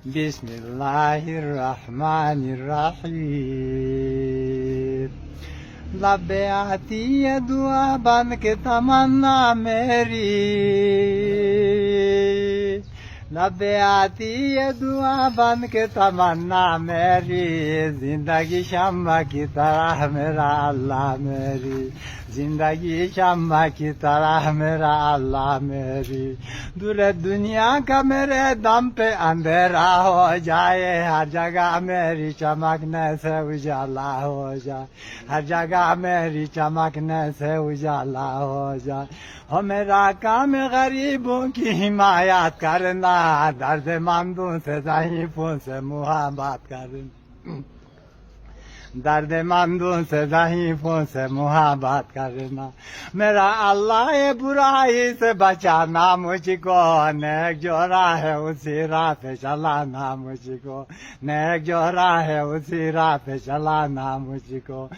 बिस्मिल्लाहिर्रहमानिर्रहीम। लब्बे आती है दुआ बन के तमन्ना मेरी, लब्बे आती है दुआ बन के तमन्ना मेरी, जिंदगी शम्मा की तरह मेरा अल्लाह मेरी, जिंदगी शम्मा की तरह मेरा अल्लाह मेरी। दूर दुनिया का मेरे दम पे अंधेरा हो जाए, हर जगह मेरी चमकने से उजाला हो जाए, हर जगह मेरी चमकने से उजाला हो जाए। हो मेरा काम गरीबों की हिमायत करना, दर्द मंदों से ज़ईफ़ों से मुहब्बत करना, दर्द मंदों से ज़ईफ़ों से मुहब्बत करना। मेरा अल्लाह ये बुराई से बचाना मुझको, नेक जो राह है उसी राह पे चलाना मुझको, नेक जो राह है उसी राह पे चलाना मुझको।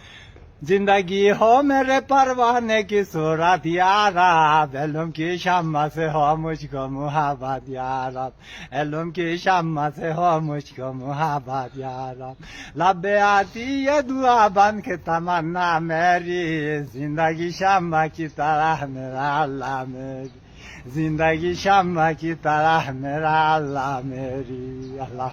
जिंदगी हो मेरे परवाने की सूरत या रब, इल्म की शम्मा से हो मुझको मुहब्बत या रब, इल्म की शम्मा से हो मुझको मुहब्बत या रब। लब्बे आती ये दुआ बन के तमन्ना मेरी, जिंदगी शम्मा की तरह मेरा अल्लाह मेरी, जिंदगी शम्मा की तरह मेरा अल्लाह मेरी। अल्लाह